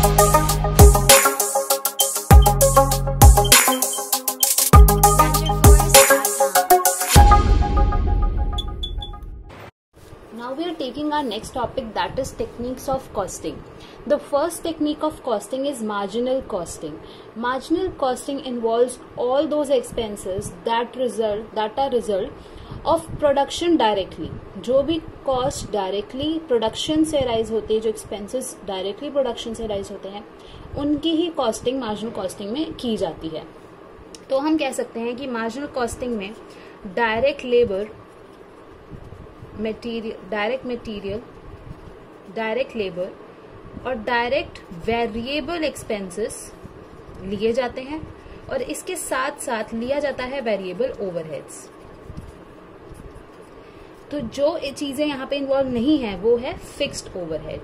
Now we are taking our next topic, that is techniques of costing. The first technique of costing is marginal costing. Marginal costing involves all those expenses that are result of production directly. जो भी cost directly production से rise होते हैं, जो expenses directly production से rise होते हैं, उनकी ही costing marginal costing में की जाती है. तो हम कह सकते हैं कि marginal costing में direct labor, direct material, direct labour और डायरेक्ट वेरिएबल एक्सपेंसेस लिए जाते हैं और इसके साथ साथ लिया जाता है वेरिएबल ओवरहेड्स. तो जो चीजें यहाँ पे इन्वॉल्व नहीं है वो है फिक्स्ड ओवरहेड.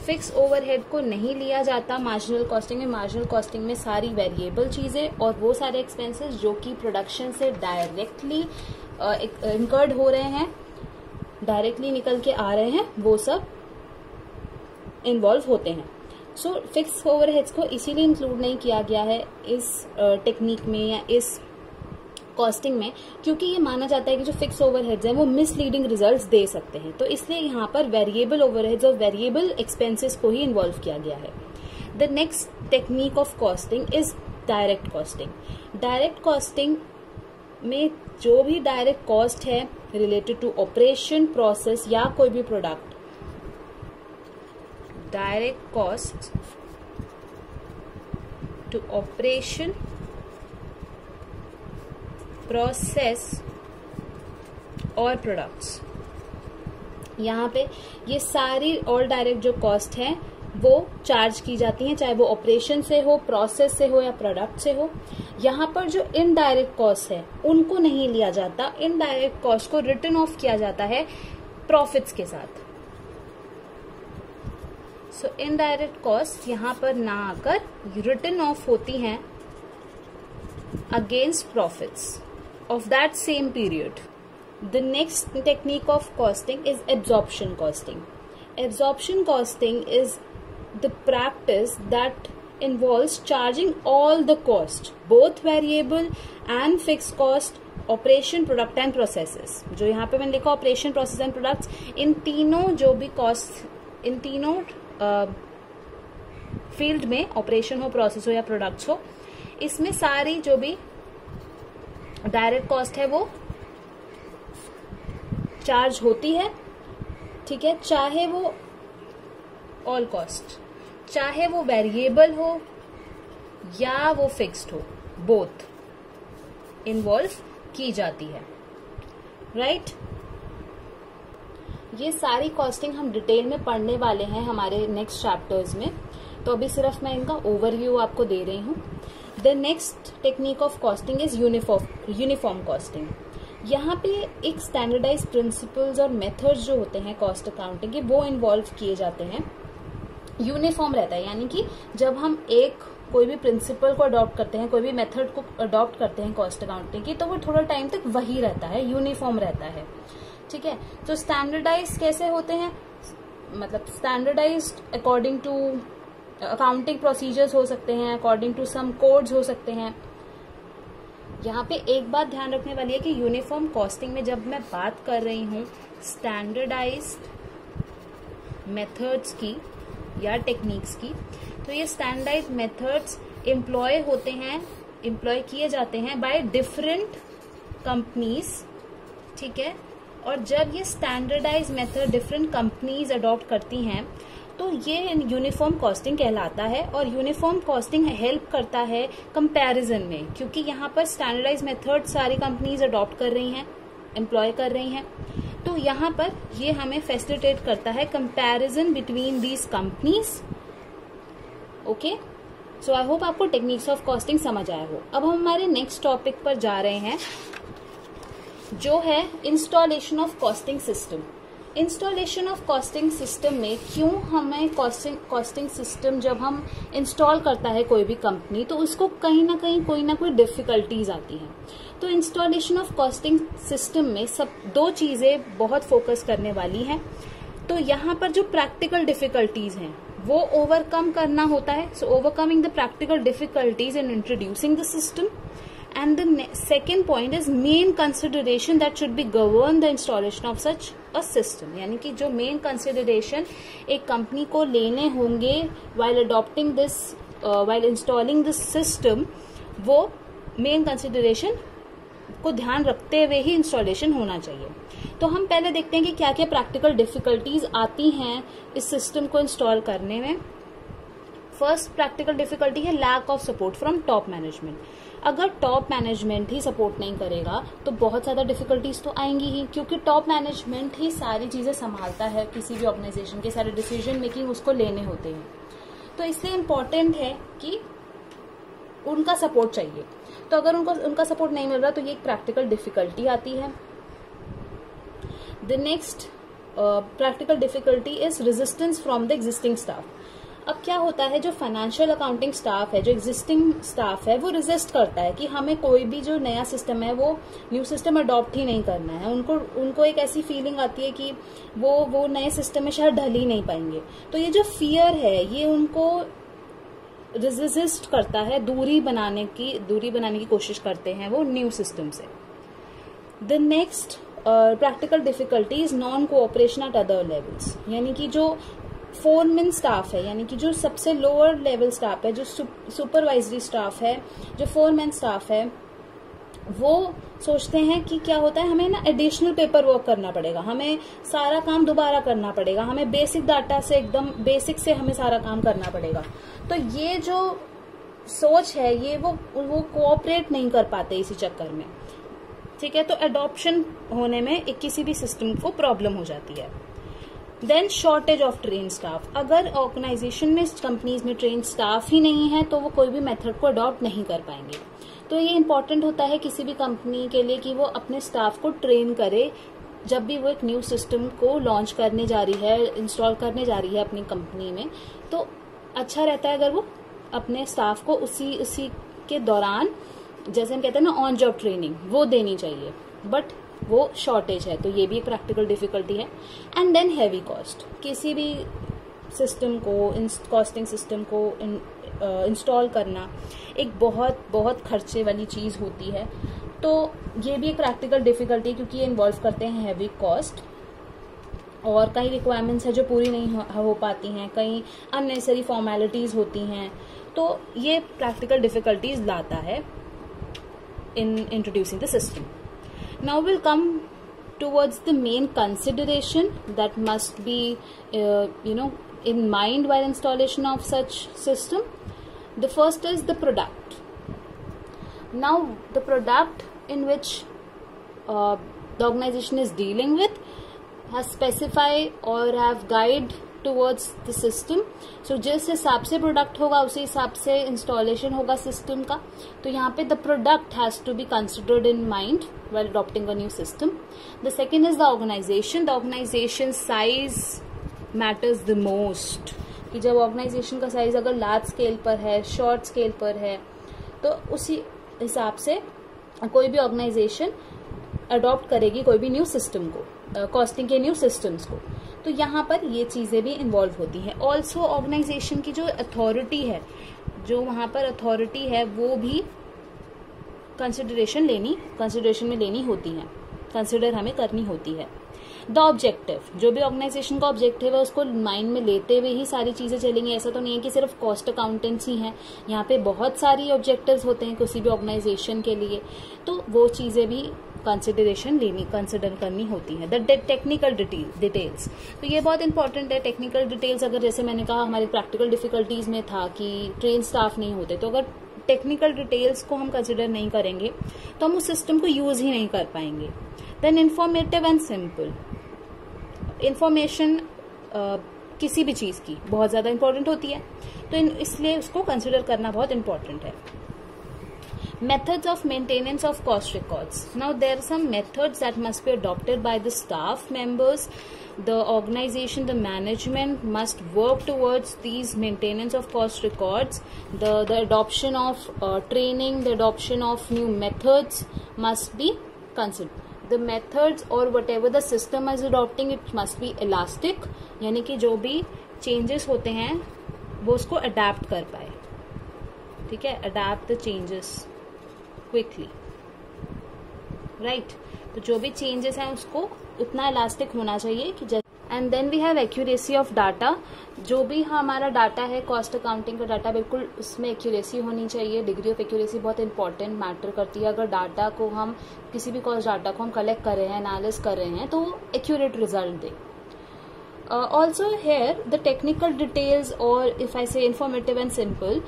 फिक्स ओवरहेड को नहीं लिया जाता मार्जिनल कॉस्टिंग में. मार्जिनल कॉस्टिंग में सारी वेरिएबल चीजें और वो सारे एक्सपेंसेस जो कि प्रोडक्शन से डायरेक्टली इनकर्ड हो रहे हैं, डायरेक्टली निकल के आ रहे हैं, वो सब इन्वॉल्व होते हैं. सो फिक्स ओवरहेड्स को इसीलिए इंक्लूड नहीं किया गया है इस टेक्निक में या इस कॉस्टिंग में, क्योंकि ये माना जाता है कि जो फिक्स ओवरहेड्स हैं वो मिसलीडिंग रिजल्ट्स दे सकते हैं. तो इसलिए यहाँ पर वेरिएबल ओवरहेड्स और वेरिएबल एक्सपेंसेस को ही इन्वॉल्व किया गया है. The next technique of costing is direct costing. Direct costing में जो भी डायरेक्ट कॉस्ट है रिलेटेड टू ऑपरेशन, प्रोसेस या कोई भी product, direct cost to operation, process और प्रोडक्ट्स, यहाँ पे ये सारी ऑल डायरेक्ट जो कॉस्ट है वो चार्ज की जाती हैं, चाहे वो ऑपरेशन से हो, प्रोसेस से हो या प्रोडक्ट से हो. यहाँ पर जो इनडायरेक्ट कॉस्ट है उनको नहीं लिया जाता. इनडायरेक्ट कॉस्ट को रिटर्न ऑफ किया जाता है प्रॉफिट्स के साथ. सो इनडायरेक्ट कॉस्ट यहाँ पर ना आकर रिटर्न ऑफ होती हैं against profits of that same period. The next technique of costing is absorption costing. Absorption costing is the practice that involves charging all the cost, both variable and fixed cost, operation, product and processes. जो यहाँ पे मैंने लिखा operation, process and products, इन तीनों जो भी cost, इन तीनों field में ऑपरेशन हो, प्रोसेस हो या प्रोडक्ट्स हो, इसमें सारी जो भी डायरेक्ट कॉस्ट है वो चार्ज होती है. ठीक है, चाहे वो ऑल कॉस्ट, चाहे वो वेरिएबल हो या वो फिक्स्ड हो, बोथ इन्वॉल्व की जाती है. राइट, ये सारी कॉस्टिंग हम डिटेल में पढ़ने वाले हैं हमारे नेक्स्ट चैप्टर्स में. तो अभी सिर्फ मैं इनका ओवरव्यू आपको दे रही हूँ. The next technique of costing is uniform costing. यहाँ पे एक स्टैंडर्डाइज प्रिंसिपल्स और मेथड्स जो होते हैं कॉस्ट अकाउंटिंग के वो इन्वॉल्व किए जाते हैं. यूनिफॉर्म रहता है, यानी कि जब हम कोई भी प्रिंसिपल को अडॉप्ट करते हैं, कोई भी मेथड को अडॉप्ट करते हैं कॉस्ट अकाउंटिंग की, तो वो थोड़ा टाइम तक वही रहता है, यूनिफॉर्म रहता है. ठीक है, तो स्टैंडर्डाइज कैसे होते हैं, मतलब standardise according to accounting procedures हो सकते हैं, अकॉर्डिंग टू सम कोड्स हो सकते हैं. यहाँ पे एक बात ध्यान रखने वाली है कि यूनिफॉर्म कॉस्टिंग में जब मैं बात कर रही हूँ स्टैंडर्डाइज्ड मेथड्स की या टेक्निक्स की, तो ये स्टैंडर्डाइज्ड मेथड्स एम्प्लॉय किए जाते हैं बाय डिफरेंट कंपनीज. ठीक है, और जब ये standardised method different companies adopt करती हैं तो ये यूनिफॉर्म कॉस्टिंग कहलाता है. और यूनिफॉर्म कॉस्टिंग हेल्प करता है कंपैरिजन में, क्योंकि यहाँ पर स्टैंडर्डाइज मेथड सारी कंपनीज अडॉप्ट कर रही हैं, एम्प्लॉय कर रही हैं, तो यहाँ पर ये हमें फैसिलिटेट करता है comparison between these companies. Okay, so I hope आपको टेक्निक्स ऑफ कॉस्टिंग समझ आया हो. अब हम हमारे नेक्स्ट टॉपिक पर जा रहे हैं जो है installation of costing system. Installation of costing system में क्यों हमें कॉस्टिंग सिस्टम जब हम इंस्टॉल करता है कोई भी कंपनी तो उसको कहीं ना कहीं कोई ना कोई डिफिकल्टीज आती हैं. तो इंस्टॉलेशन ऑफ कॉस्टिंग सिस्टम में सब दो चीजें बहुत फोकस करने वाली हैं. तो यहाँ पर जो प्रैक्टिकल डिफिकल्टीज हैं वो ओवरकम करना होता है. So overcoming the practical difficulties in introducing the system. And the second point is main consideration that should be govern the installation of such a system. यानी कि जो main consideration एक company को लेने होंगे while adopting this, while installing this system, वो main consideration को ध्यान रखते हुए ही इंस्टॉलेशन होना चाहिए. तो हम पहले देखते हैं कि क्या क्या प्रैक्टिकल डिफिकल्टीज आती हैं इस सिस्टम को इंस्टॉल करने में. फर्स्ट प्रैक्टिकल डिफिकल्टी है lack of support from top management. अगर टॉप मैनेजमेंट ही सपोर्ट नहीं करेगा तो बहुत ज़्यादा डिफिकल्टीज तो आएंगी ही, क्योंकि टॉप मैनेजमेंट ही सारी चीज़ें संभालता है. किसी भी ऑर्गेनाइजेशन के सारे डिसीजन मेकिंग उसको लेने होते हैं. तो इसलिए इम्पॉर्टेंट है कि उनका सपोर्ट चाहिए. तो अगर उनका सपोर्ट नहीं मिल रहा तो ये एक प्रैक्टिकल डिफिकल्टी आती है. The next practical difficulty is resistance from the existing staff. अब क्या होता है, जो फाइनेंशियल अकाउंटिंग स्टाफ है, जो एग्जिस्टिंग स्टाफ है, वो रेजिस्ट करता है कि हमें कोई भी जो नया सिस्टम है वो न्यू सिस्टम अडॉप्ट ही नहीं करना है. उनको एक ऐसी फीलिंग आती है कि वो नए सिस्टम में शायद ढल ही नहीं पाएंगे. तो ये जो फियर है ये उनको रेजिस्ट करता है, दूरी बनाने की कोशिश करते हैं वो न्यू सिस्टम से. The next practical difficulty is non cooperation eight other levels. यानी कि जो फोरमैन स्टाफ है, यानी कि जो सबसे लोअर लेवल स्टाफ है, जो सुपरवाइजरी स्टाफ है, जो फोरमैन स्टाफ है, वो सोचते हैं कि क्या होता है, हमें ना एडिशनल पेपर वर्क करना पड़ेगा, हमें सारा काम दोबारा करना पड़ेगा, हमें बेसिक डाटा से एकदम बेसिक से हमें सारा काम करना पड़ेगा. तो ये जो सोच है ये वो कोऑपरेट नहीं कर पाते इसी चक्कर में. ठीक है, तो एडॉप्शन होने में किसी भी सिस्टम को प्रॉब्लम हो जाती है. Then shortage of train staff. अगर ऑर्गेनाइजेशन में, कंपनीज में ट्रेन स्टाफ ही नहीं है तो वो कोई भी मेथड को अडॉप्ट नहीं कर पाएंगे. तो ये इंपॉर्टेंट होता है किसी भी कंपनी के लिए कि वो अपने स्टाफ को ट्रेन करे जब भी वो एक न्यू सिस्टम को लॉन्च करने जा रही है, इंस्टॉल करने जा रही है अपनी कंपनी में. तो अच्छा रहता है अगर वो अपने स्टाफ को उसी के दौरान, जैसे हम कहते हैं ना ऑन जॉब ट्रेनिंग, वो देनी चाहिए. बट वो शॉर्टेज है, तो ये भी एक प्रैक्टिकल डिफिकल्टी है. And then heavy cost. किसी भी सिस्टम को, कॉस्टिंग सिस्टम को इंस्टॉल करना एक बहुत बहुत खर्चे वाली चीज होती है. तो ये भी एक प्रैक्टिकल डिफिकल्टी है क्योंकि ये इन्वॉल्व करते हैं हैवी कॉस्ट, और कई रिक्वायरमेंट्स है जो पूरी नहीं हो पाती हैं, कई अननेसेसरी फॉर्मेलिटीज होती हैं. तो ये प्रैक्टिकल डिफिकल्टीज लाता है in introducing the system. Now we'll come towards the main consideration that must be in mind while installation of such system. The first is the product. Now the product in which the organization is dealing with has specified or have guide towards the system. So जिस हिसाब से product होगा उसी हिसाब से installation होगा system का. तो यहाँ पे the product has to be considered in mind while adopting a new system. The second is the organization. The organization size matters the most. कि जब ऑर्गेनाइजेशन का साइज अगर लार्ज स्केल पर है, शॉर्ट स्केल पर है, तो उसी हिसाब से कोई भी ऑर्गेनाइजेशन अडॉप्ट करेगी कोई भी न्यू सिस्टम को, कॉस्टिंग के न्यू सिस्टम्स को. तो यहाँ पर ये चीजें भी इन्वॉल्व होती हैं. ऑल्सो ऑर्गेनाइजेशन की जो अथॉरिटी है, जो वहां पर अथॉरिटी है, वो भी कंसिडरेशन में लेनी होती है, कंसिडर हमें करनी होती है. The objective. जो भी ऑर्गेनाइजेशन का ऑब्जेक्टिव है उसको माइंड में लेते हुए ही सारी चीजें चलेंगी. ऐसा तो नहीं है कि सिर्फ कॉस्ट अकाउंटेंट्स ही है, यहाँ पे बहुत सारी ऑब्जेक्टिव्स होते हैं किसी भी ऑर्गेनाइजेशन के लिए. तो वो चीजें भी कंसिडर करनी होती है. The technical details. तो ये बहुत इंपॉर्टेंट है. टेक्निकल डिटेल्स, अगर जैसे मैंने कहा हमारे प्रैक्टिकल डिफिकल्टीज में था कि ट्रेन स्टाफ नहीं होते, तो अगर टेक्निकल डिटेल्स को हम कंसिडर नहीं करेंगे तो हम उस सिस्टम को यूज ही नहीं कर पाएंगे. Then informative and simple. Information किसी भी चीज की बहुत ज्यादा इंपॉर्टेंट होती है, तो इसलिए उसको कंसिडर करना बहुत इंपॉर्टेंट है. Methods of maintenance of cost records. Now there are some methods that must be adopted by the staff members. The organization, the management must work towards these maintenance of cost records. The adoption of training, the adoption of new methods must be the methods और whatever the system is adopting it must be elastic, यानी कि जो भी changes होते हैं वो उसको adapt कर पाए, ठीक है, adapt the changes quickly, right. तो जो भी चेंजेस हैं उसको उतना इलास्टिक होना चाहिए कि and then we have accuracy of data. जो भी हमारा डाटा है कॉस्ट अकाउंटिंग का डाटा, बिल्कुल उसमें एक्यूरेसी होनी चाहिए। डिग्री ऑफ एक्यूरेसी बहुत इंपॉर्टेंट मैटर करती है। अगर डाटा को हम किसी भी कॉस्ट डाटा को हम कलेक्ट कर रहे हैं, एनालिस कर रहे हैं, तो accurate result they. Also here the technical details, or if I say informative and simple,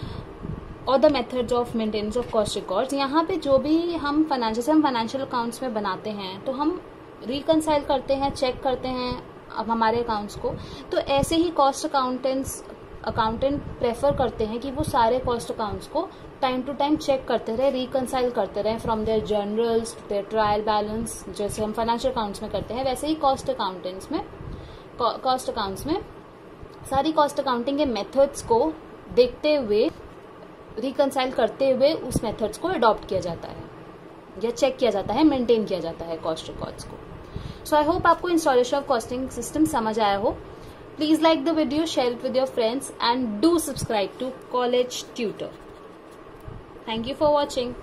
और the methods of maintenance of cost records. यहाँ पे जो भी हम फाइनेंशियल अकाउंट्स में बनाते हैं तो हम रिकंसाइल करते हैं, चेक करते हैं अब हमारे अकाउंट्स को। तो ऐसे ही कॉस्ट अकाउंटेंट प्रेफर करते हैं कि वो सारे कॉस्ट अकाउंट्स को टाइम टू टाइम चेक करते रहे, रिकंसाइल करते रहे from their journals, their trial balance, जैसे हम फाइनेंशियल अकाउंट्स में करते हैं, वैसे ही कॉस्ट अकाउंट्स में सारी कॉस्ट अकाउंटिंग के मेथड्स को देखते हुए, रिकंसाइल करते हुए उस मेथड्स को अडॉप्ट किया जाता है या चेक किया जाता है, मेंटेन किया जाता है कॉस्ट रिकॉर्ड्स को। सो आई होप आपको इंस्टॉलेशन ऑफ कॉस्टिंग सिस्टम समझ आया हो। Please like the video, share it with your friends and do subscribe to College Tutor. Thank you for watching.